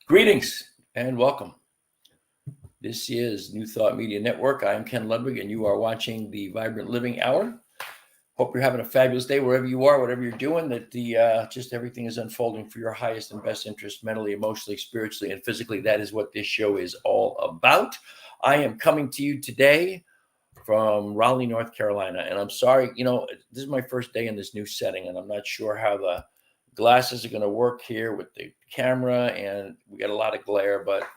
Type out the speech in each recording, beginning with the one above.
Greetings and welcome. This is New Thought Media Network. I am Ken Ludwig, and you are watching the Vibrant Living Hour. Hope you're having a fabulous day wherever you are, whatever you're doing, that just everything is unfolding for your highest and best interest, mentally, emotionally, spiritually, and physically. That is what this show is all about. I am coming to you today from Raleigh, North Carolina, and I'm sorry, this is my first day in this new setting, and I'm not sure how the glasses are going to work here with the camera, and we got a lot of glare, but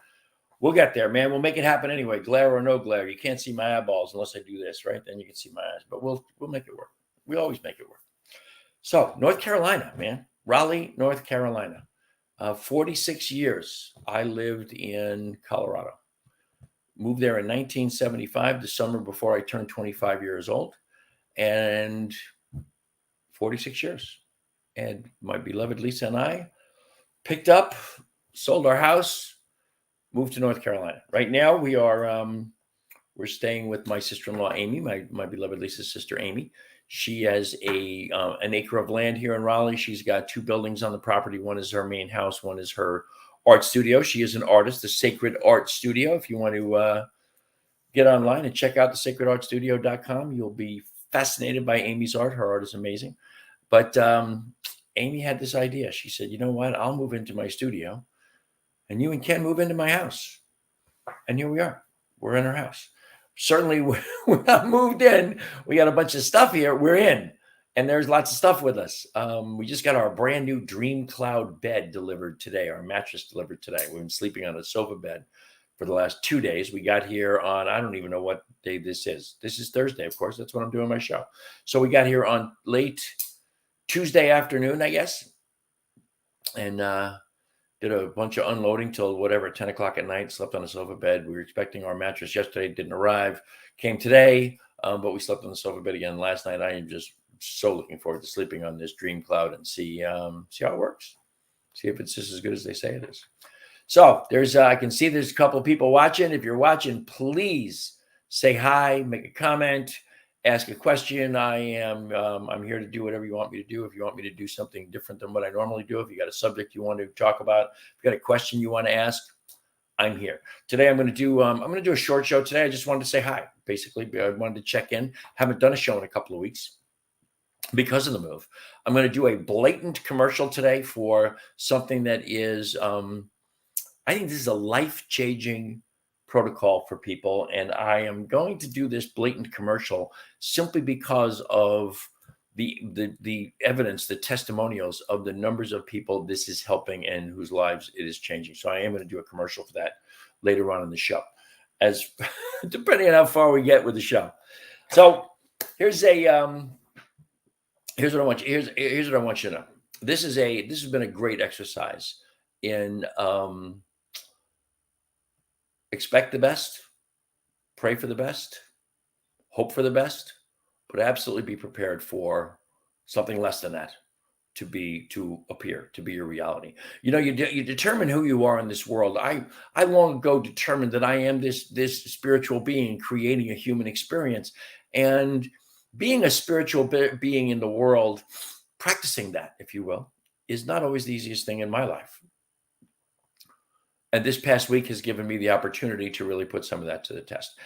we'll get there, man. We'll make it happen anyway, glare or no glare. You can't see my eyeballs unless I do this, right? Then you can see my eyes, but we'll make it work. We always make it work. So North Carolina, man, Raleigh, North Carolina. 46 years I lived in Colorado. Moved there in 1975, the summer before I turned 25 years old, and 46 years. And my beloved Lisa and I picked up, sold our house, moved to North Carolina. Right now, we're staying with my sister-in-law, Amy, my beloved Lisa's sister, Amy. She has an acre of land here in Raleigh. She's got two buildings on the property. One is her main house. One is her art studio. She is an artist, the Sacred Art Studio. If you want to get online and check out the sacredartstudio.com, you'll be fascinated by Amy's art. Her art is amazing. But Amy had this idea. She said, you know what? I'll move into my studio and you and Ken move into my house. And here we are. We're in our house. Certainly, we're not moved in. We got a bunch of stuff here. We're in. And there's lots of stuff with us. We just got our brand new Dream Cloud bed delivered today, our mattress delivered today. We've been sleeping on a sofa bed for the last 2 days. We got here on, I don't even know what day this is. This is Thursday, of course. That's when I'm doing my show. So we got here on late Tuesday afternoon, I guess, and did a bunch of unloading till whatever, 10 o'clock at night, slept on a sofa bed. We were expecting our mattress yesterday, didn't arrive, came today, but we slept on the sofa bed again last night. I am just so looking forward to sleeping on this Dream Cloud and see how it works. See if it's just as good as they say it is. So I can see there's a couple of people watching. If you're watching, please say hi, make a comment, ask a question. I'm here to do whatever you want me to do. If you want me to do something different than what I normally do, if you got a subject you want to talk about, if you got a question you want to ask, I'm here. Today I'm going to do a short show today. I just wanted to say hi. Basically, I wanted to check in. Haven't done a show in a couple of weeks because of the move. I'm going to do a blatant commercial today for something that is I think this is a life-changing protocol for people, and I am going to do this blatant commercial simply because of the evidence, the testimonials of the numbers of people this is helping and whose lives it is changing. So I am going to do a commercial for that later on in the show, as depending on how far we get with the show. So here's what I want you to know. This has been a great exercise in expect the best, pray for the best, hope for the best, but absolutely be prepared for something less than that to appear, to be your reality. You determine who you are in this world. I long ago determined that I am this spiritual being creating a human experience, and being a spiritual being in the world, practicing that, if you will, is not always the easiest thing in my life. And this past week has given me the opportunity to really put some of that to the test.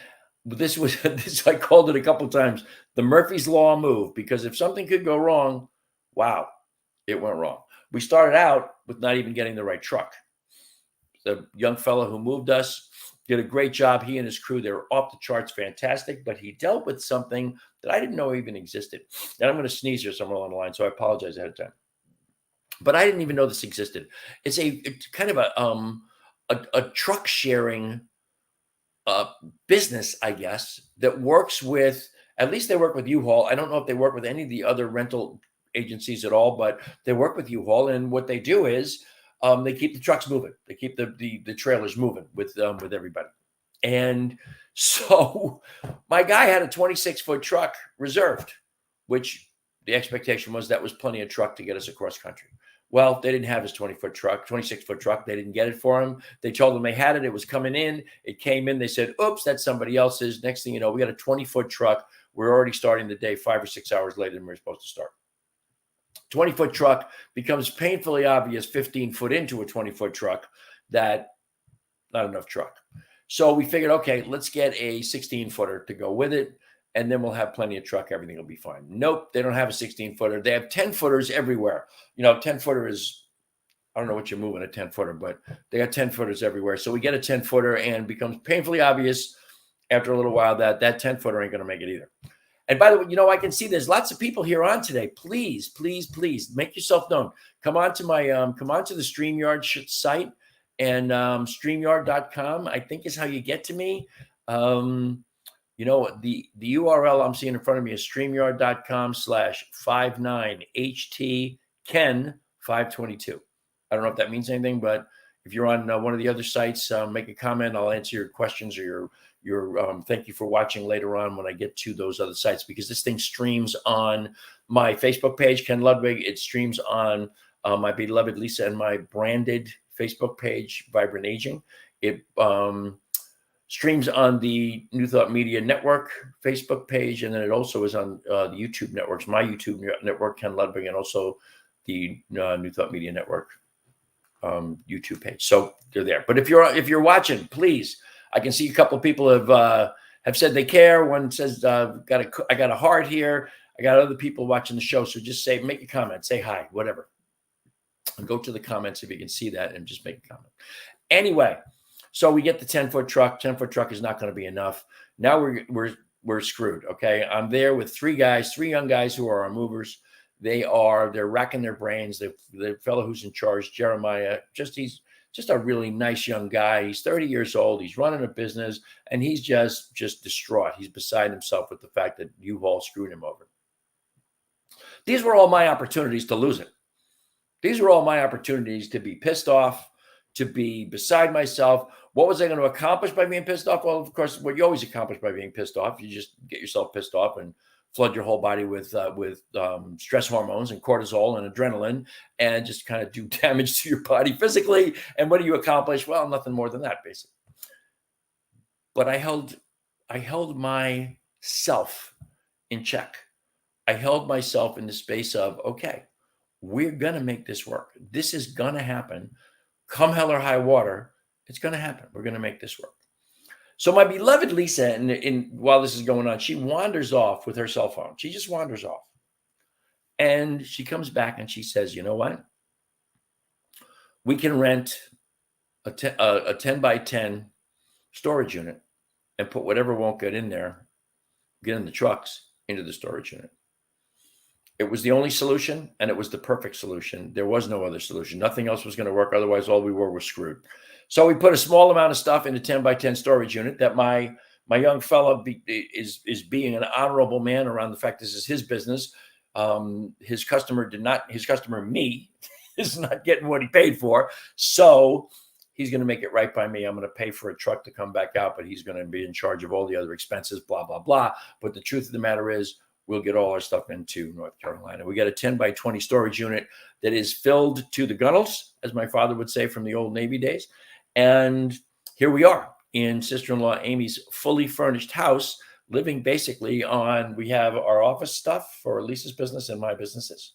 But I called it a couple of times, the Murphy's Law move, because if something could go wrong, wow, it went wrong. We started out with not even getting the right truck. The young fellow who moved us did a great job. He and his crew, they were off the charts, fantastic, but he dealt with something that I didn't know even existed. And I'm going to sneeze here somewhere along the line, so I apologize ahead of time. But I didn't even know this existed. It's kind of a truck sharing business, I guess, that works with, at least they work with U-Haul. I don't know if they work with any of the other rental agencies at all, but they work with U-Haul. And what they do is they keep the trucks moving. They keep the trailers moving with everybody. And so my guy had a 26-foot truck reserved, which the expectation was that was plenty of truck to get us across country. Well, they didn't have his 26-foot truck. They didn't get it for him. They told him they had it. It was coming in. It came in. They said, oops, that's somebody else's. Next thing you know, we got a 20-foot truck. We're already starting the day 5 or 6 hours later than we were supposed to start. 20-foot truck becomes painfully obvious 15 foot into a 20-foot truck that not enough truck. So we figured, okay, let's get a 16-footer to go with it, and then we'll have plenty of truck. Everything will be fine. Nope, they don't have a 16-footer. They have 10-footers everywhere. 10-footer is, I don't know what you're moving a 10-footer, but they got 10-footers everywhere. So we get a 10-footer, and it becomes painfully obvious after a little while that 10-footer ain't going to make it either. And by the way, I can see there's lots of people here on today. Please, please, please make yourself known. Come on to my come on to the StreamYard site, and StreamYard.com, I think, is how you get to me. The URL I'm seeing in front of me is StreamYard.com/59HTKen522. I don't know if that means anything, but if you're on one of the other sites, make a comment. I'll answer your questions or your thank you for watching later on when I get to those other sites, because this thing streams on my Facebook page, Ken Ludwig. It streams on my beloved Lisa and my branded Facebook page, Vibrant Aging. It streams on the New Thought Media Network Facebook page, and then it also is on the YouTube networks, my YouTube network, Ken Ludwig, and also the New Thought Media Network YouTube page. So they're there. But if you're watching, please. I can see a couple of people have said they care. One says, I got a heart here. I got other people watching the show. So just make a comment, say hi, whatever. And go to the comments if you can see that, and just make a comment. Anyway, so we get the 10-foot truck. 10-foot truck is not going to be enough. Now we're screwed. Okay. I'm there with three young guys who are our movers. They're racking their brains. The fellow who's in charge, Jeremiah, he's just a really nice young guy. He's 30 years old. He's running a business, and he's just distraught. He's beside himself with the fact that U-Haul screwed him over. These were all my opportunities to lose it. These were all my opportunities to be pissed off, to be beside myself. What was I going to accomplish by being pissed off? Well, of course, what you always accomplish by being pissed off, you just get yourself pissed off and flood your whole body with stress hormones and cortisol and adrenaline, and just kind of do damage to your body physically. And what do you accomplish? Well, nothing more than that, basically. But I held myself in check. I held myself in the space of, okay, we're going to make this work. This is going to happen. Come hell or high water, it's going to happen. We're going to make this work. So my beloved Lisa, while this is going on, she wanders off with her cell phone. She just wanders off. And she comes back and she says, you know what? We can rent a 10 by 10 storage unit and put whatever won't get in there, get in the trucks, into the storage unit. It was the only solution, and it was the perfect solution. There was no other solution. Nothing else was going to work. Otherwise, all we were was screwed. So we put a small amount of stuff in a 10 by 10 storage unit that my young fella is being an honorable man around the fact this is his business. His customer, me, is not getting what he paid for. So he's going to make it right by me. I'm going to pay for a truck to come back out, but he's going to be in charge of all the other expenses, blah, blah, blah. But the truth of the matter is, we'll get all our stuff into North Carolina. We got a 10 by 20 storage unit that is filled to the gunnels, as my father would say from the old Navy days. And here we are in sister-in-law Amy's fully furnished house, living basically on, we have our office stuff for Lisa's business and my businesses.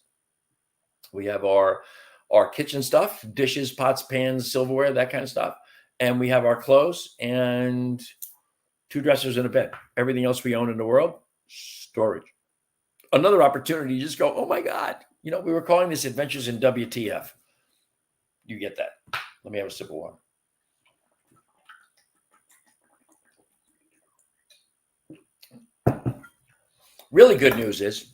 We have our kitchen stuff, dishes, pots, pans, silverware, that kind of stuff. And we have our clothes and 2 dressers and a bed. Everything else we own in the world, storage. Another opportunity, you just go, oh my God. We were calling this Adventures in WTF. You get that. Let me have a sip of water. Really good news is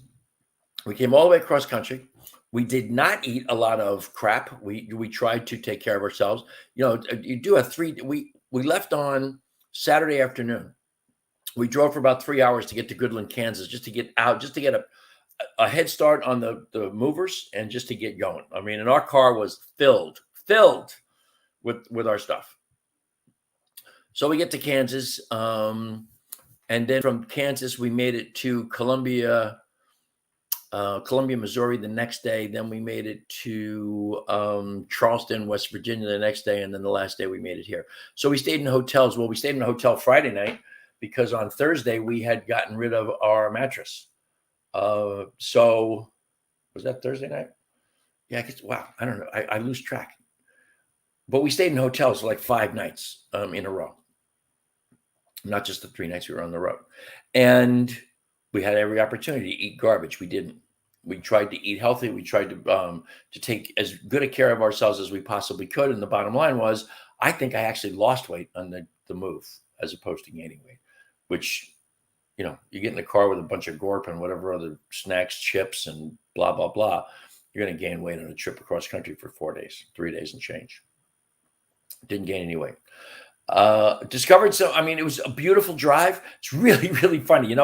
we came all the way across country. We did not eat a lot of crap. We tried to take care of ourselves. You do we left on Saturday afternoon. We drove for about 3 hours to get to Goodland, Kansas, just to get out, just to get a head start on the movers and just to get going. I mean, and our car was filled with our stuff. So we get to Kansas, and then from Kansas, we made it to Columbia, Missouri the next day. Then we made it to Charleston, West Virginia the next day. And then the last day we made it here. So we stayed in hotels. Well, we stayed in a hotel Friday night because on Thursday we had gotten rid of our mattress. So was that Thursday night? Yeah, I guess, wow. I don't know. I lose track. But we stayed in hotels for like 5 nights in a row, not just the 3 nights we were on the road. And we had every opportunity to eat garbage. We didn't. We tried to eat healthy. We tried to take as good a care of ourselves as we possibly could. And the bottom line was, I think I actually lost weight on the move as opposed to gaining weight, which, you get in the car with a bunch of Gorp and whatever other snacks, chips, and blah, blah, blah. You're going to gain weight on a trip across country for 4 days, 3 days and change. Didn't gain any weight. Discovered it was a beautiful drive. It's really, really funny.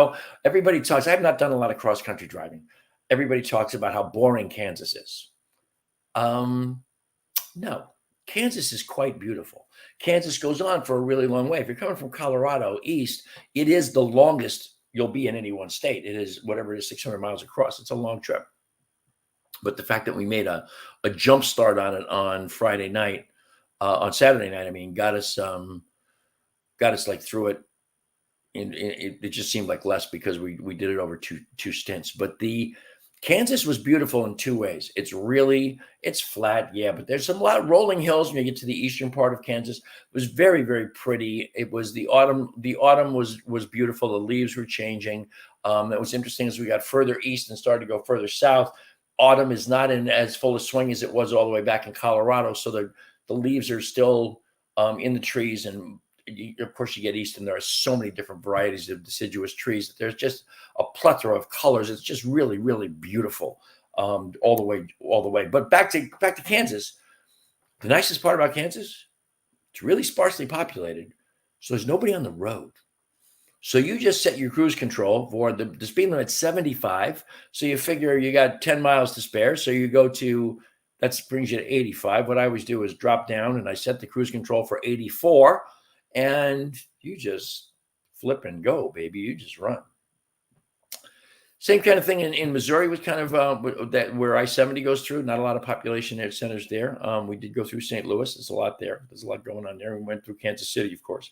Everybody talks. I have not done a lot of cross country driving. Everybody talks about how boring Kansas is. No, Kansas is quite beautiful. Kansas goes on for a really long way. If you're coming from Colorado east, it is the longest you'll be in any one state. It is whatever it is, 600 miles across. It's a long trip. But the fact that we made a jump start on it on Saturday night, got us like through it. And it just seemed like less because we did it over two stints. But the Kansas was beautiful in two ways. It's flat, yeah, but there's a lot of rolling hills when you get to the eastern part of Kansas. It was very, very pretty. It was the autumn. The autumn was beautiful. The leaves were changing. That was interesting as we got further east and started to go further south. Autumn is not in as full of swing as it was all the way back in Colorado. So the leaves are still in the trees, and of course you get east and there are so many different varieties of deciduous trees that there's just a plethora of colors. It's just really, really beautiful all the way. But back to Kansas, the nicest part about Kansas, it's really sparsely populated. So there's nobody on the road. So you just set your cruise control for the speed limit 75. So you figure you got 10 miles to spare. So you go to, that brings you to 85. What I always do is drop down and I set the cruise control for 84, and you just flip and go, baby. You just run. Same kind of thing in Missouri was kind of that where I-70 goes through. Not a lot of population centers there. We did go through St. Louis. There's a lot there. There's a lot going on there. We went through Kansas City, of course.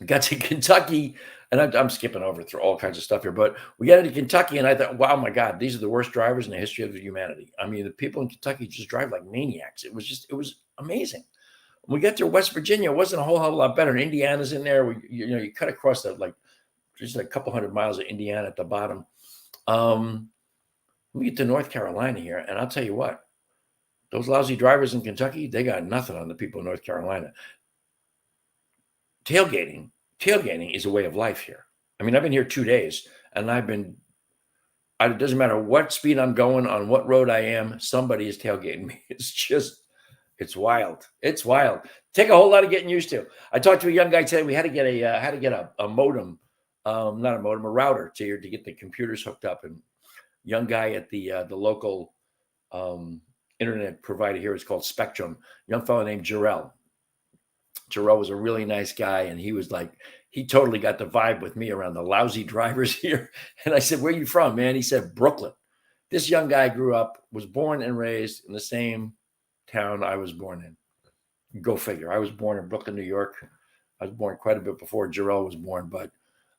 Got to Kentucky, and I'm skipping over through all kinds of stuff here, but we got into Kentucky, and I thought, wow, my God, these are the worst drivers in the history of humanity. I mean, the people in Kentucky just drive like maniacs. It was amazing. When we got to West Virginia, it wasn't a whole hell of a lot better. And Indiana's in there. You cut across that, like, just a couple hundred miles of Indiana at the bottom. We get to North Carolina here, and I'll tell you what, those lousy drivers in Kentucky, they got nothing on the people in North Carolina. Tailgating is a way of life here. I mean, I've been here 2 days, and it doesn't matter what speed I'm going, on what road I am, somebody is tailgating me. It's wild. It's wild. Take a whole lot of getting used to. I talked to a young guy today. We had to get a modem, not a modem, a router to get the computers hooked up. And young guy at the local internet provider here is called Spectrum. Young fellow named Jarrell. Jarrell was a really nice guy, and he was like, he totally got the vibe with me around the lousy drivers here. And I said, "Where are you from, man?" He said, "Brooklyn." This young guy was born and raised in the same town I was born in. Go figure. I was born in Brooklyn, New York. I was born quite a bit before Jarrell was born, but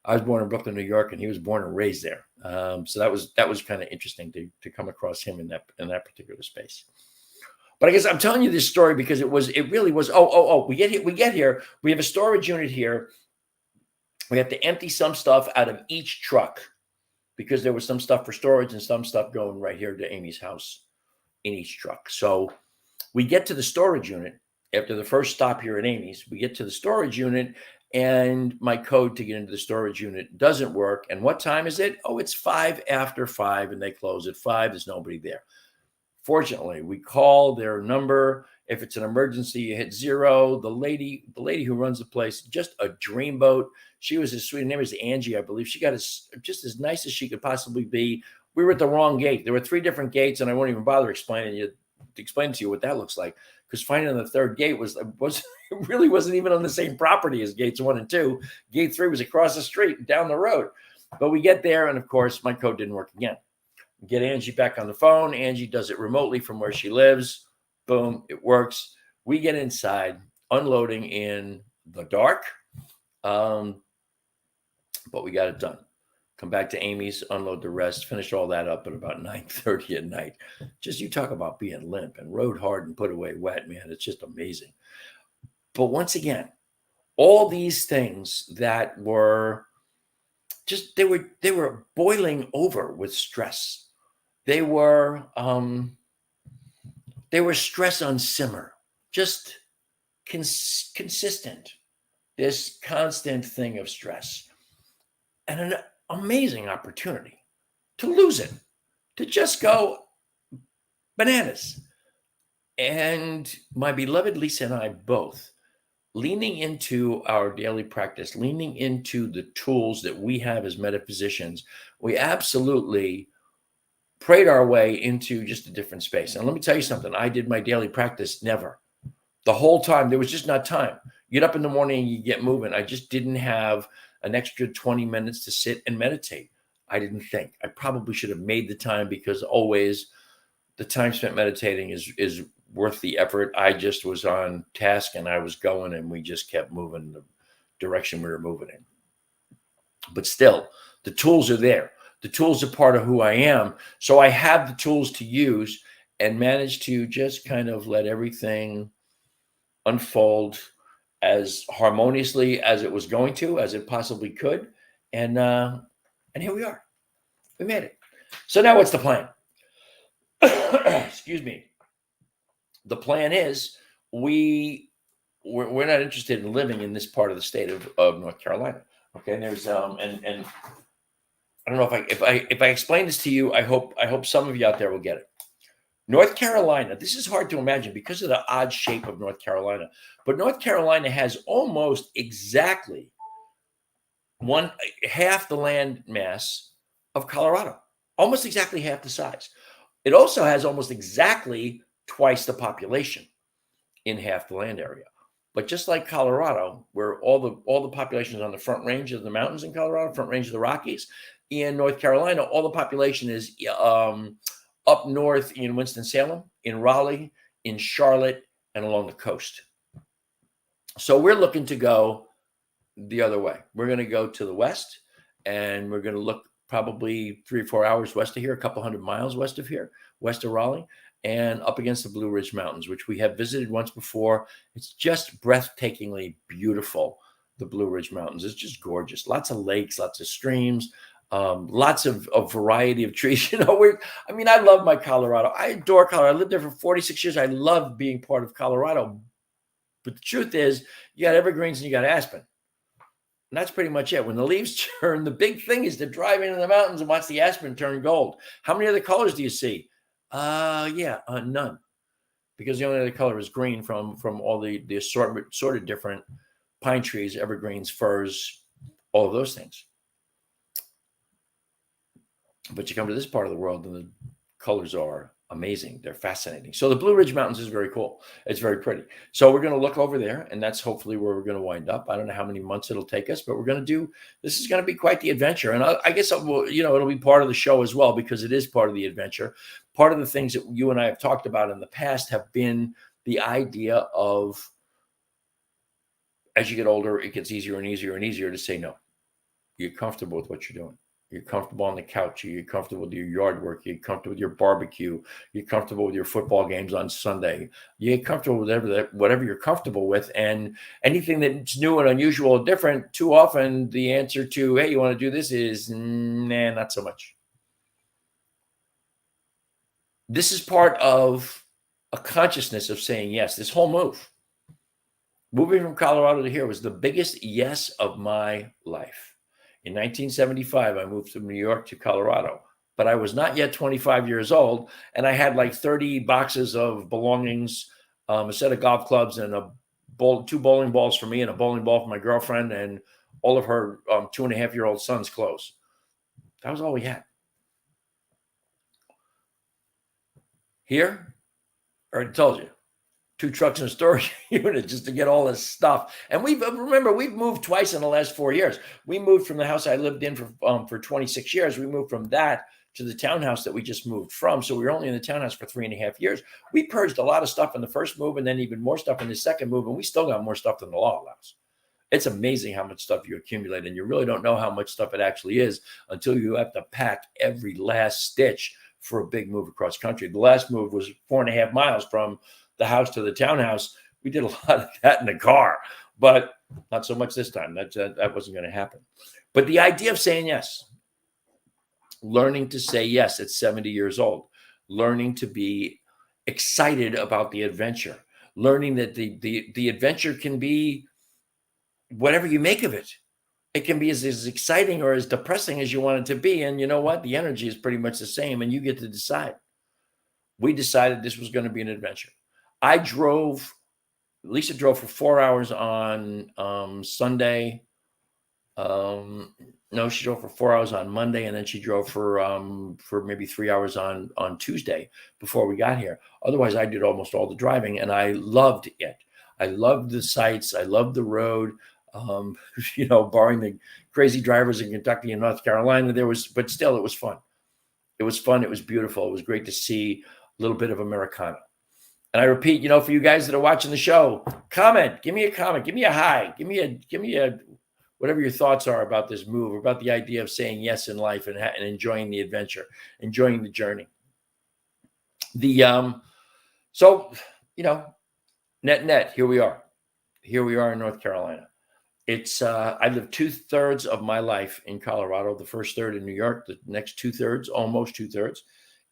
I was born in Brooklyn, New York, and he was born and raised there. So that was kind of interesting to come across him in that particular space. But I guess I'm telling you this story because it really was. We get here. We have a storage unit here. We have to empty some stuff out of each truck because there was some stuff for storage and some stuff going right here to Amy's house in each truck. So we get to the storage unit after the first stop here at Amy's. We get to the storage unit, and my code to get into the storage unit doesn't work. And what time is it? Oh, it's 5 after 5, and they close at 5. There's nobody there. Fortunately, we call their number. If it's an emergency, you hit 0. The lady who runs the place, just a dreamboat. She was as sweet. Her name is Angie, I believe. She got just as nice as she could possibly be. We were at the wrong gate. There were 3 different gates, and I won't even bother explaining to you what that looks like, because finding the third gate was it really wasn't even on the same property as gates 1 and 2. Gate 3 was across the street down the road. But we get there, and of course, my code didn't work again. Get Angie back on the phone. Angie does it remotely from where she lives. Boom, it works. We get inside, unloading in the dark, but we got it done. come back to Amy's, unload the rest, finish all that up at about 9:30 at night. Just you talk about being limp and rode hard and put away wet, man. It's just amazing. But once again, all these things that were just they were boiling over with stress. They were stress on simmer, just consistent, this constant thing of stress, and an amazing opportunity to lose it, to just go bananas. And my beloved Lisa and I both, leaning into our daily practice, leaning into the tools that we have as metaphysicians, we absolutely prayed our way into just a different space. And let me tell you something, I did my daily practice never. The whole time, there was just not time. You get up in the morning and you get moving. I just didn't have an extra 20 minutes to sit and meditate. I didn't think. I probably should have made the time, because always the time spent meditating is worth the effort. I just was on task and I was going, and we just kept moving the direction we were moving in. But still, the tools are there. The tools are part of who I am. So I have the tools to use, and manage to just kind of let everything unfold as harmoniously as it was going to, as it possibly could. And here we are. We made it. So now what's the plan? Excuse me. The plan is we're not interested in living in this part of the state of North Carolina. Okay. And there's and I don't know if I explain this to you, I hope some of you out there will get it. North Carolina, this is hard to imagine because of the odd shape of North Carolina, but North Carolina has almost exactly half the land mass of Colorado, almost exactly half the size. It also has almost exactly twice the population in half the land area. But just like Colorado, where all the population is on the front range of the mountains in Colorado, front range of the Rockies, in North Carolina, all the population is up north in Winston-Salem, in Raleigh, in Charlotte, and along the coast. So we're looking to go the other way. We're going to go to the west, and we're going to look probably 3 or 4 hours west of here, a couple hundred miles west of here, west of Raleigh, and up against the Blue Ridge Mountains, which we have visited once before. It's just breathtakingly beautiful, the Blue Ridge Mountains. It's just gorgeous. Lots of lakes, lots of streams, lots of variety of trees. I love my Colorado. I adore Colorado. I lived there for 46 years. I love being part of Colorado. But the truth is, you got evergreens and you got aspen. And that's pretty much it. When the leaves turn, the big thing is to drive into the mountains and watch the aspen turn gold. How many other colors do you see? None. Because the only other color is green from all the assortment, sort of different pine trees, evergreens, firs, all of those things. But you come to this part of the world and the colors are amazing. They're fascinating. So the Blue Ridge Mountains is very cool. It's very pretty. So we're going to look over there, and that's hopefully where we're going to wind up. I don't know how many months it'll take us, but this is going to be quite the adventure. And I guess, it'll be part of the show as well, because it is part of the adventure. Part of the things that you and I have talked about in the past have been the idea of, as you get older, it gets easier and easier and easier to say no. You're comfortable with what you're doing. You're comfortable on the couch. You're comfortable with your yard work. You're comfortable with your barbecue. You're comfortable with your football games on Sunday. You're comfortable with whatever you're comfortable with. And anything that's new and unusual or different, too often the answer to, hey, you want to do this is, nah, not so much. This is part of a consciousness of saying yes. This whole move, moving from Colorado to here, was the biggest yes of my life. In 1975, I moved from New York to Colorado, but I was not yet 25 years old, and I had like 30 boxes of belongings, a set of golf clubs, and two bowling balls for me, and a bowling ball for my girlfriend, and all of her 2.5-year-old son's clothes. That was all we had. Here, I already told you, 2 trucks and a storage unit just to get all this stuff. And we've moved twice in the last 4 years. We moved from the house I lived in for 26 years. We moved from that to the townhouse that we just moved from. So we were only in the townhouse for 3.5 years. We purged a lot of stuff in the first move, and then even more stuff in the second move, and we still got more stuff than the law allows. It's amazing how much stuff you accumulate, and you really don't know how much stuff it actually is until you have to pack every last stitch for a big move across country. The last move was 4.5 miles from the house to the townhouse. We did a lot of that in the car, but not so much this time. That wasn't going to happen. But the idea of saying yes, learning to say yes at 70 years old, learning to be excited about the adventure, learning that the adventure can be whatever you make of it. It can be as exciting or as depressing as you want it to be. And you know what? The energy is pretty much the same, and you get to decide. We decided this was going to be an adventure. Lisa drove for 4 hours on Sunday. No, she drove for 4 hours on Monday, and then she drove for maybe 3 hours on Tuesday before we got here. Otherwise, I did almost all the driving, and I loved it. I loved the sights. I loved the road. Barring the crazy drivers in Kentucky and North Carolina, but still, it was fun. It was fun. It was beautiful. It was great to see a little bit of Americana. And I repeat, for you guys that are watching the show, comment, give me a comment, give me a hi, give me a whatever your thoughts are about this move, about the idea of saying yes in life and enjoying the adventure, enjoying the journey. Net, here we are in North Carolina. It's I lived 2/3 of my life in Colorado, the first third in New York, the next 2/3, almost 2/3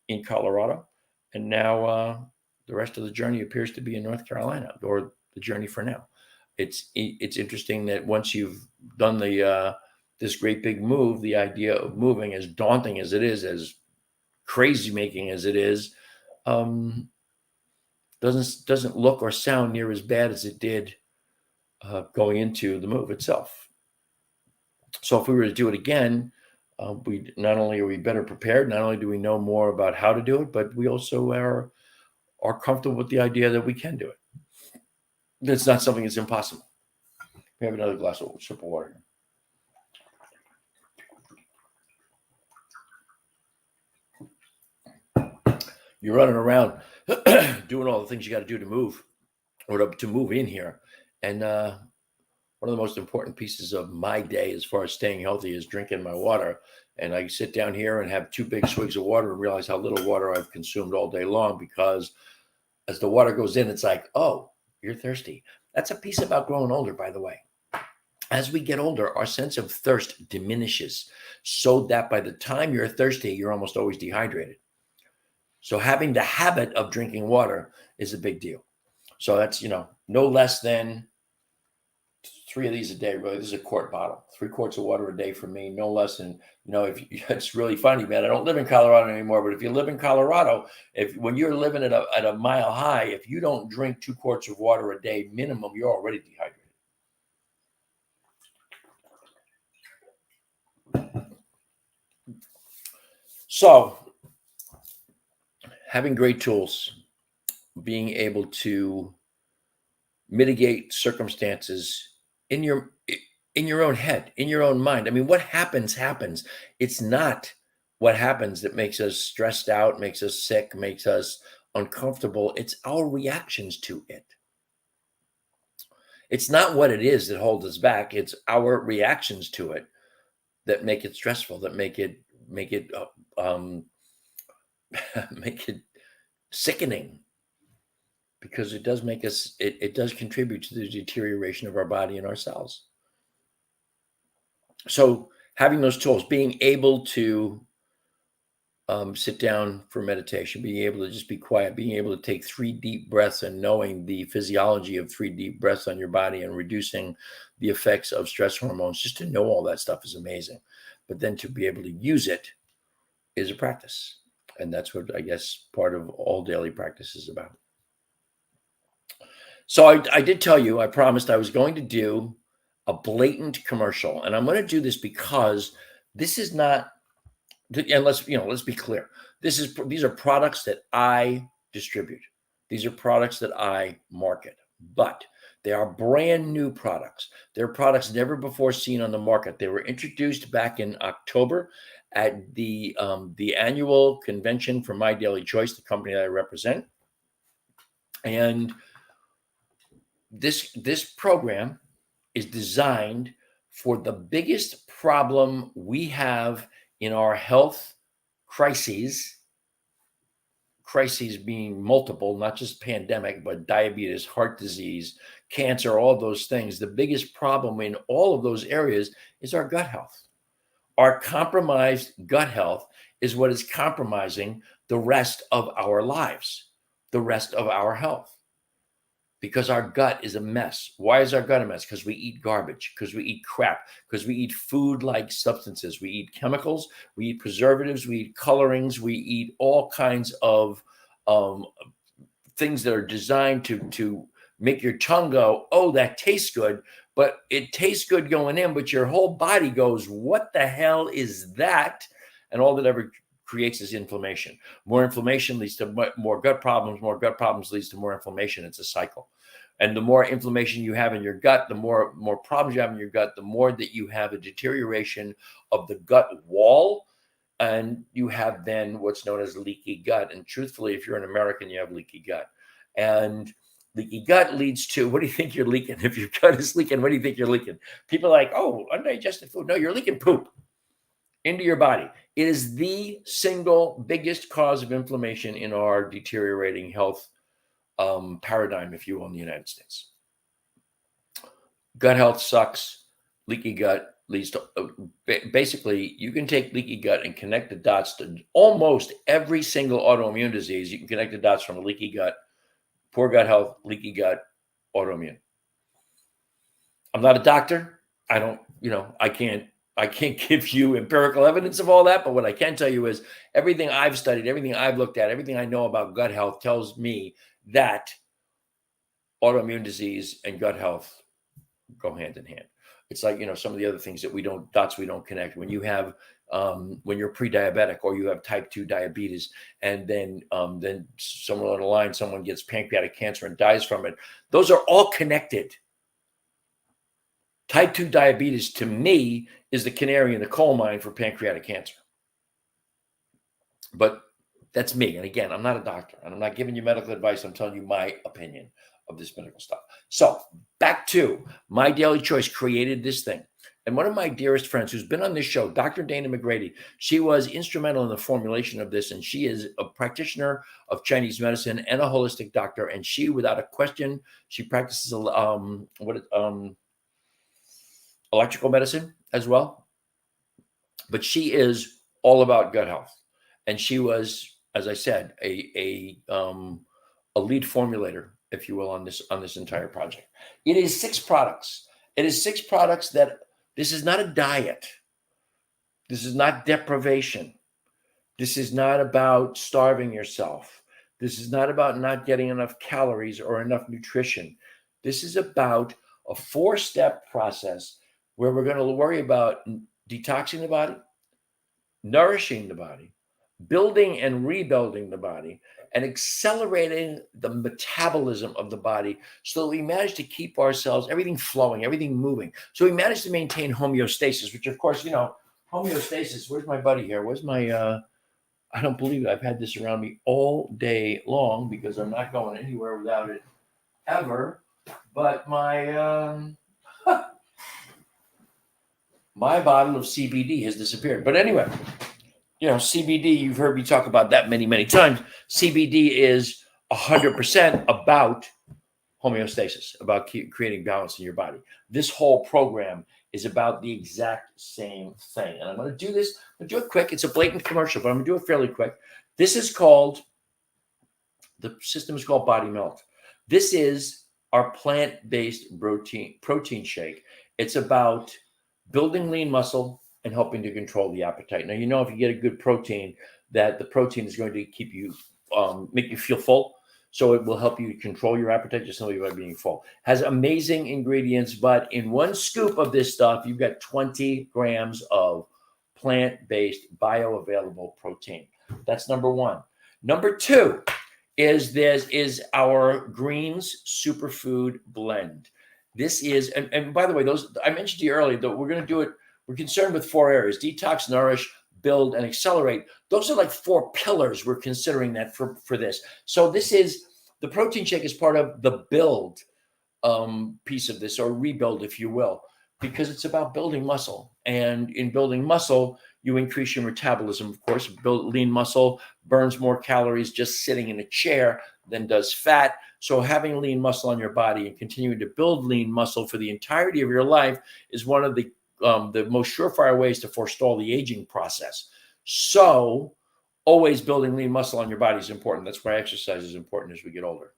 in Colorado. And now the rest of the journey appears to be in North Carolina, or the journey for now. It's interesting that once you've done this great big move, the idea of moving, as daunting as it is, as crazy making as it is, doesn't look or sound near as bad as it did going into the move itself. So if we were to do it again, we not only are we better prepared, not only do we know more about how to do it, but we also are comfortable with the idea that we can do it. It's not something that's impossible. We have another sip of water. You're running around doing all the things you got to do to move, or to move in here. And one of the most important pieces of my day as far as staying healthy is drinking my water. And I sit down here and have 2 big swigs of water and realize how little water I've consumed all day long, because as the water goes in, it's like, oh, you're thirsty. That's a piece about growing older, by the way. As we get older, our sense of thirst diminishes, so that by the time you're thirsty, you're almost always dehydrated. So having the habit of drinking water is a big deal. So that's, no less than 3 of these a day. Really, this is a quart bottle. 3 quarts of water a day for me, no less than, it's really funny, man. I don't live in Colorado anymore, but if you live in Colorado, when you're living at a mile high, if you don't drink 2 quarts of water a day minimum, you're already dehydrated. So having great tools, being able to mitigate circumstances in your own head, in your own mind. I mean, what happens. It's not what happens that makes us stressed out, makes us sick, makes us uncomfortable. It's our reactions to it. It's not what it is that holds us back. It's our reactions to it that make it stressful, that make it make it sickening, because it does make us, it does contribute to the deterioration of our body and our cells. So having those tools, being able to sit down for meditation, being able to just be quiet, being able to take 3 deep breaths, and knowing the physiology of 3 deep breaths on your body and reducing the effects of stress hormones, just to know all that stuff is amazing. But then to be able to use it is a practice. And that's what I guess part of all daily practice is about. So I did tell you, I promised I was going to do a blatant commercial, and I'm going to do this because this is not, and let's be clear. These are products that I distribute. These are products that I market, but they are brand new products. They're products never before seen on the market. They were introduced back in October at the annual convention for My Daily Choice, the company that I represent. And this program is designed for the biggest problem we have in our health crises being multiple, not just pandemic, but diabetes, heart disease, cancer, all those things. The biggest problem in all of those areas is our gut health. Our compromised gut health is what is compromising the rest of our lives, the rest of our health, because our gut is a mess. Why is our gut a mess? Because we eat garbage, because we eat crap, because we eat food-like substances. We eat chemicals, we eat preservatives, we eat colorings, we eat all kinds of things that are designed to make your tongue go, oh, that tastes good. But it tastes good going in, but your whole body goes, what the hell is that? And all that ever creates is inflammation. More inflammation leads to more gut problems. More gut problems leads to more inflammation. It's a cycle. And the more inflammation you have in your gut, the more problems you have in your gut, the more that you have a deterioration of the gut wall. And you have then what's known as leaky gut. And truthfully, if you're an American, you have leaky gut. And leaky gut leads to, what do you think you're leaking? If your gut is leaking, what do you think you're leaking? People are like, oh, undigested food. No, you're leaking poop into your body. It is the single biggest cause of inflammation in our deteriorating health paradigm, if you will, in the United States. Gut health sucks. Leaky gut leads to, basically, you can take leaky gut and connect the dots to almost every single autoimmune disease. You can connect the dots from a leaky gut, poor gut health, leaky gut, autoimmune. I'm not a doctor. I can't give you empirical evidence of all that, but what I can tell you is everything I've studied, everything I've looked at, everything I know about gut health tells me that autoimmune disease and gut health go hand in hand. It's like, some of the other things that we don't connect. When you have, when you're pre-diabetic or you have type 2 diabetes, and then somewhere along the line, someone gets pancreatic cancer and dies from it. Those are all connected. Type 2 diabetes, to me, is the canary in the coal mine for pancreatic cancer. But that's me. And again, I'm not a doctor, and I'm not giving you medical advice. I'm telling you my opinion of this medical stuff. So back to My Daily Choice created this thing. And one of my dearest friends who's been on this show, Dr. Dana McGrady, she was instrumental in the formulation of this. And she is a practitioner of Chinese medicine and a holistic doctor. And she, without a question, she practices electrical medicine as well. But she is all about gut health. And she was, as I said, a lead formulator, if you will, on this entire project. It is 6 products. It is 6 products that, this is not a diet. This is not deprivation. This is not about starving yourself. This is not about not getting enough calories or enough nutrition. This is about a 4-step process where we're going to worry about detoxing the body, nourishing the body, building and rebuilding the body, and accelerating the metabolism of the body so that we manage to keep ourselves, everything flowing, everything moving. So we manage to maintain homeostasis, which of course, homeostasis, where's my buddy here? Where's my, I don't believe it. I've had this around me all day long because I'm not going anywhere without it ever. But my, my bottle of CBD has disappeared. But anyway, CBD, you've heard me talk about that many, many times. CBD is 100% about homeostasis, about creating balance in your body. This whole program is about the exact same thing. And I'm going to do this. I'm going to do it quick. It's a blatant commercial, but I'm going to do it fairly quick. The system is called Body Melt. This is our plant-based protein shake. It's about building lean muscle and helping to control the appetite. Now, if you get a good protein, that the protein is going to keep you, make you feel full. So it will help you control your appetite just simply by being full. Has amazing ingredients, but in one scoop of this stuff, you've got 20 grams of plant-based bioavailable protein. That's number 1. Number 2 is our greens superfood blend. This is, and by the way, those I mentioned to you earlier that we're going to do it. We're concerned with 4 areas: detox, nourish, build, and accelerate. Those are like 4 pillars we're considering that for this. So this is, the protein shake is part of the build piece of this, or rebuild, if you will, because it's about building muscle. And in building muscle, you increase your metabolism. Of course, lean muscle burns more calories just sitting in a chair than does fat. So having lean muscle on your body and continuing to build lean muscle for the entirety of your life is one of the most surefire ways to forestall the aging process. So always building lean muscle on your body is important. That's why exercise is important as we get older.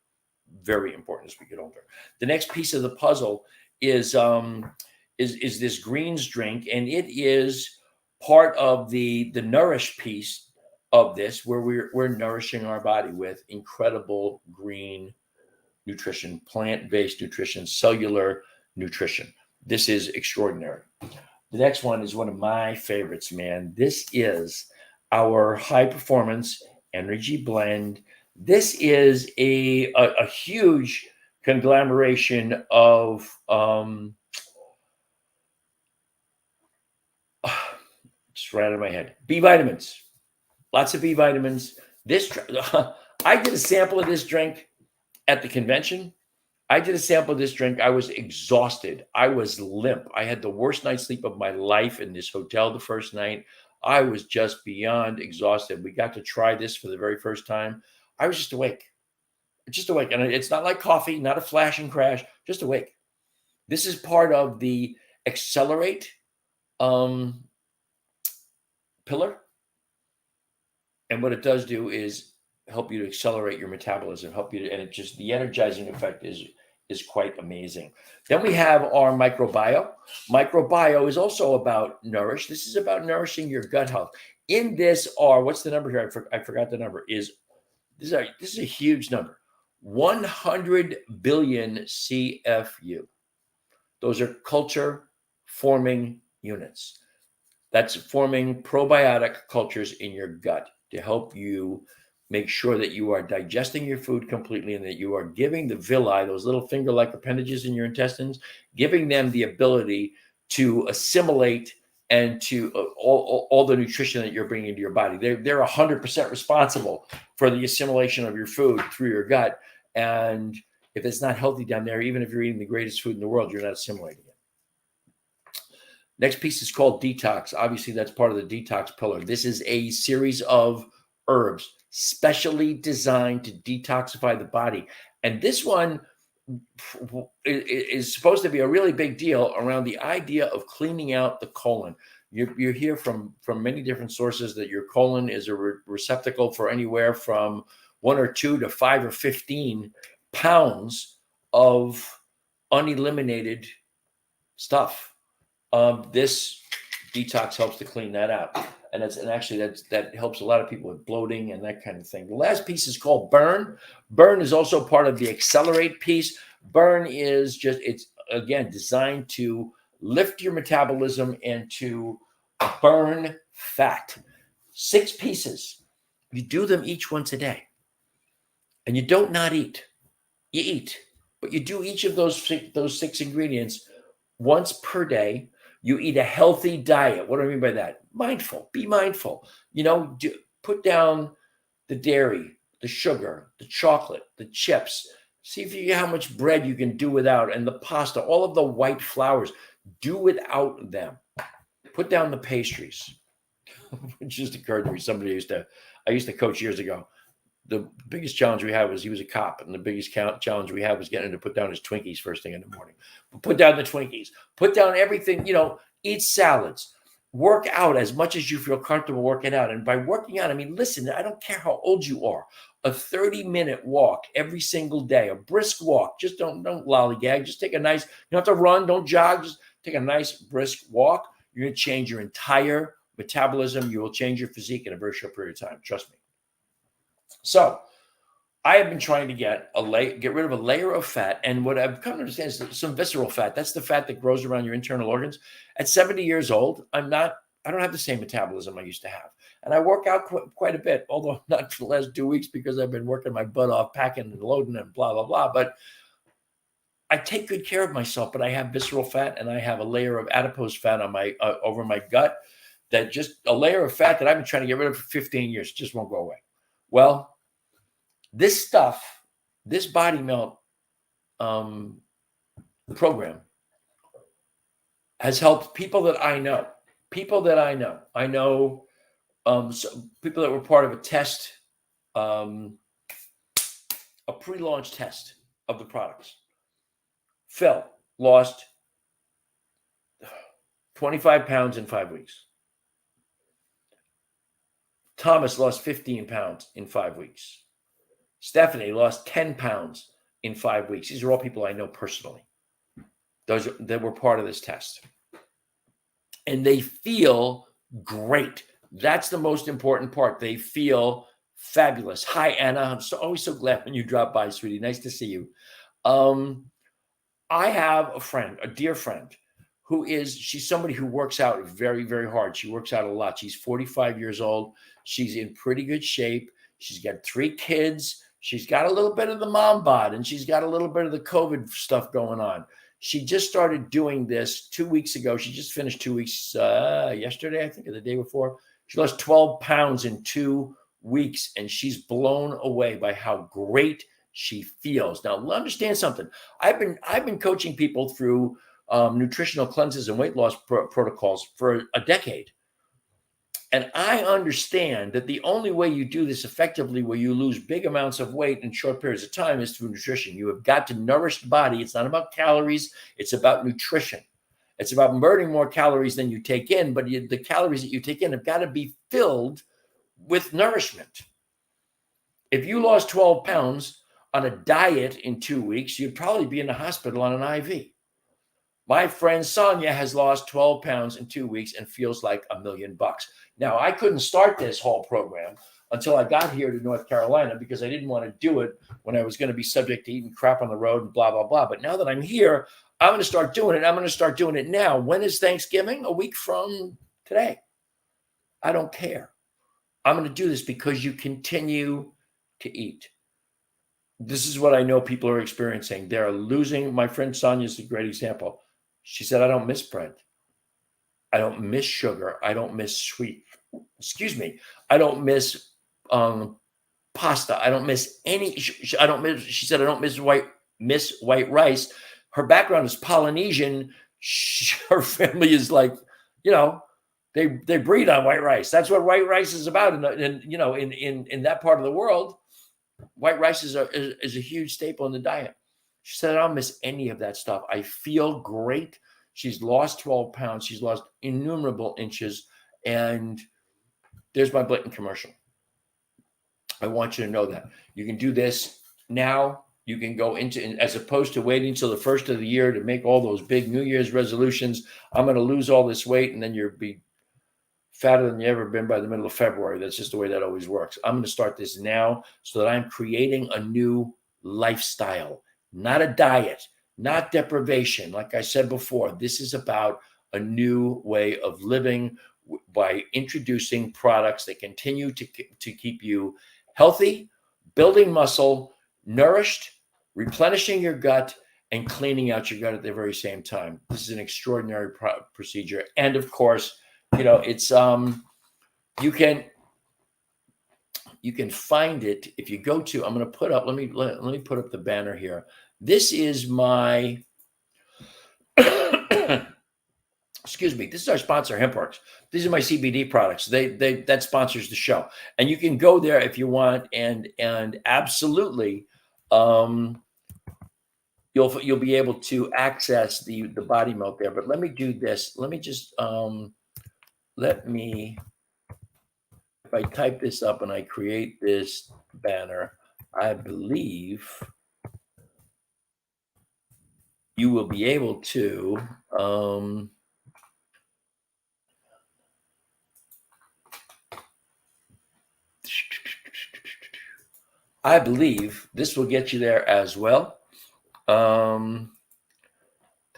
Very important as we get older. The next piece of the puzzle is this greens drink, and it is part of the nourish piece of this, where we're nourishing our body with incredible green nutrition, plant-based nutrition, cellular nutrition. This is extraordinary. The next one is one of my favorites, man. This is our high performance energy blend. This is a huge conglomeration of just right out of my head, B vitamins. Lots of B vitamins. This I did a sample of this drink at the convention. I did a sample of this drink. I was exhausted. I was limp. I had the worst night's sleep of my life in this hotel the first night. I was just beyond exhausted. We got to try this for the very first time. I was just awake. And it's not like coffee, not a flash and crash, just awake. This is part of the accelerate pillar. And what it does do is help you to accelerate your metabolism, and it just, the energizing effect is quite amazing. Then we have our microbio. Microbio is also about nourish. This is about nourishing your gut health. In this are, what's the number here? I forgot the number. This is a huge number. 100 billion CFU. Those are culture forming units. That's forming probiotic cultures in your gut to help you make sure that you are digesting your food completely, and that you are giving the villi, those little finger-like appendages in your intestines, giving them the ability to assimilate and to all the nutrition that you're bringing into your body. They're 100% responsible for the assimilation of your food through your gut. And if it's not healthy down there, even if you're eating the greatest food in the world, you're not assimilating it. Next piece is called detox. Obviously, that's part of the detox pillar. This is a series of herbs specially designed to detoxify the body. And this one is supposed to be a really big deal around the idea of cleaning out the colon. You hear from many different sources that your colon is a receptacle for anywhere from 1 or 2 to 5 or 15 pounds of uneliminated stuff. This detox helps to clean that out. And that helps a lot of people with bloating and that kind of thing. The last piece is called burn. Burn is also part of the accelerate piece. Burn is it's again designed to lift your metabolism and to burn fat. 6 pieces. You do them each once a day. And you don't not eat. You eat. But you do each of those 6 ingredients once per day. You eat a healthy diet. What do I mean by that? Mindful. Be mindful. Put down the dairy, the sugar, the chocolate, the chips. See if you how much bread you can do without, and the pasta, all of the white flours. Do without them. Put down the pastries. It just occurred to me. I used to coach years ago. The biggest challenge we had was, he was a cop, and the biggest challenge we had was getting him to put down his Twinkies first thing in the morning. Put down the Twinkies. Put down everything. Eat salads. Work out as much as you feel comfortable working out. And by working out, I mean, listen, I don't care how old you are. A 30-minute walk every single day, a brisk walk. Just don't lollygag. Just take a nice, you don't have to run, don't jog. Just take a nice brisk walk. You're going to change your entire metabolism. You will change your physique in a very short period of time. Trust me. So I have been trying to get rid of a layer of fat. And what I've come to understand is some visceral fat. That's the fat that grows around your internal organs. At 70 years old, I don't have the same metabolism I used to have. And I work out quite a bit, although not for the last 2 weeks because I've been working my butt off, packing and loading and blah, blah, blah. But I take good care of myself, but I have visceral fat, and I have a layer of adipose fat on my over my gut, that just a layer of fat that I've been trying to get rid of for 15 years. It just won't go away. Well, this stuff, this body melt program has helped people that I know. I know people that were part of a test, a pre-launch test of the products. Phil lost 25 pounds in 5 weeks. Thomas lost 15 pounds in 5 weeks. Stephanie lost 10 pounds in 5 weeks. These are all people I know personally. Those that were part of this test. And they feel great. That's the most important part. They feel fabulous. Hi, Anna. I'm always so glad when you drop by, sweetie. Nice to see you. I have a friend, a dear friend, she's somebody who works out very, very hard. She works out a lot. She's 45 years old. She's in pretty good shape. She's got 3 kids. She's got a little bit of the mom bod, and she's got a little bit of the COVID stuff going on. She just started doing this 2 weeks ago. She just finished 2 weeks yesterday, I think, or the day before. She lost 12 pounds in 2 weeks, and she's blown away by how great she feels. Now, understand something. I've been coaching people through nutritional cleanses and weight loss protocols for a decade. And I understand that the only way you do this effectively, where you lose big amounts of weight in short periods of time, is through nutrition. You have got to nourish the body. It's not about calories. It's about nutrition. It's about burning more calories than you take in, but the calories that you take in have got to be filled with nourishment. If you lost 12 pounds on a diet in 2 weeks, you'd probably be in the hospital on an IV. My friend Sonia has lost 12 pounds in 2 weeks and feels like $1 million. Now, I couldn't start this whole program until I got here to North Carolina because I didn't want to do it when I was going to be subject to eating crap on the road and blah, blah, blah. But now that I'm here, I'm going to start doing it. I'm going to start doing it now. When is Thanksgiving? A week from today. I don't care. I'm going to do this because you continue to eat. This is what I know people are experiencing. They're losing. My friend Sonia is a great example. She said, I don't miss bread. I don't miss sugar. I don't miss sweet. Excuse me. I don't miss pasta. I don't miss any. I don't miss. She said, I don't miss white rice. Her background is Polynesian. Her family is like, they breed on white rice. That's what white rice is about. And in that part of the world, white rice is a huge staple in the diet. She said, I don't miss any of that stuff. I feel great. She's lost 12 pounds. She's lost innumerable inches. And there's my blatant commercial. I want you to know that. You can do this now. You can go into, as opposed to waiting until the first of the year to make all those big New Year's resolutions. I'm going to lose all this weight, and then you'll be fatter than you ever been by the middle of February. That's just the way that always works. I'm going to start this now so that I'm creating a new lifestyle. Not a diet, not deprivation. Like I said before, this is about a new way of living by introducing products that continue to keep you healthy, building muscle, nourished, replenishing your gut, and cleaning out your gut at the very same time. This is an extraordinary procedure. And of course, it's you can find it if you go to. I'm going to put up. Let me put up the banner here. This is my. Excuse me. This is our sponsor, HempWorks. These are my CBD products. That sponsors the show, and you can go there if you want. And absolutely, you'll be able to access the body melt there. But let me do this. Let me just if I type this up and I create this banner, I believe you will be able to I believe this will get you there as well. There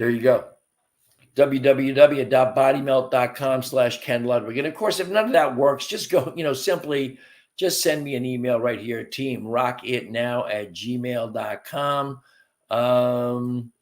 you go. www.bodymelt.com/Ken Ludwig. And of course, if none of that works, just go, simply just send me an email right here, teamrockitnow@gmail.com.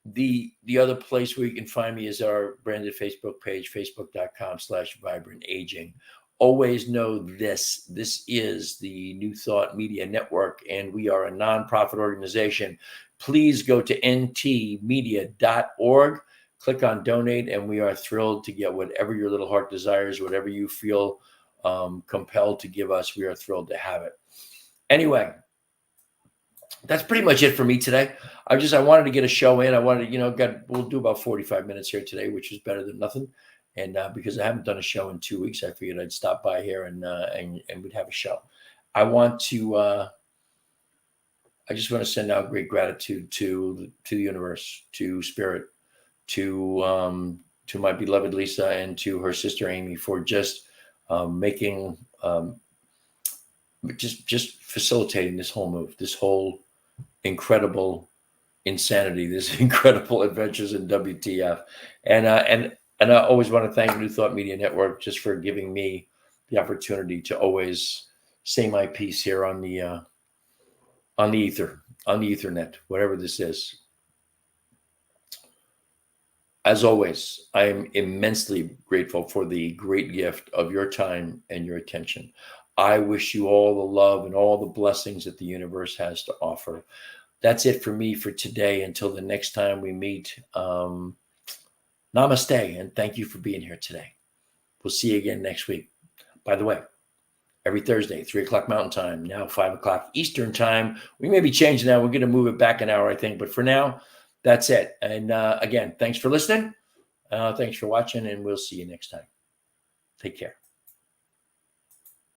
The other place where you can find me is our branded Facebook page, facebook.com/vibrantaging. Always know this is the New Thought Media Network, and we are a nonprofit organization please go to ntmedia.org, click on donate, and we are thrilled to get whatever your little heart desires, whatever you feel compelled to give us. We are thrilled to have it. Anyway, that's pretty much it for me today. I wanted to get a show in. I wanted to, we'll do about 45 minutes here today, which is better than nothing. And because I haven't done a show in 2 weeks, I figured I'd stop by here and we'd have a show. I just want to send out great gratitude to the universe, to Spirit, to my beloved Lisa and to her sister Amy for just making, just facilitating this whole move, this whole incredible insanity, this incredible adventures in WTF. And I always want to thank New Thought Media Network just for giving me the opportunity to always say my piece here on the Ethernet, whatever this is. As always, I am immensely grateful for the great gift of your time and your attention. I wish you all the love and all the blessings that the universe has to offer. That's it for me for today. Until the next time we meet, namaste, and thank you for being here today. We'll see you again next week. By the way, every Thursday, 3 o'clock Mountain Time, now 5 o'clock Eastern Time. We may be changing that. We're going to move it back an hour, I think. But for now, that's it. And again, thanks for listening. Thanks for watching, and we'll see you next time. Take care.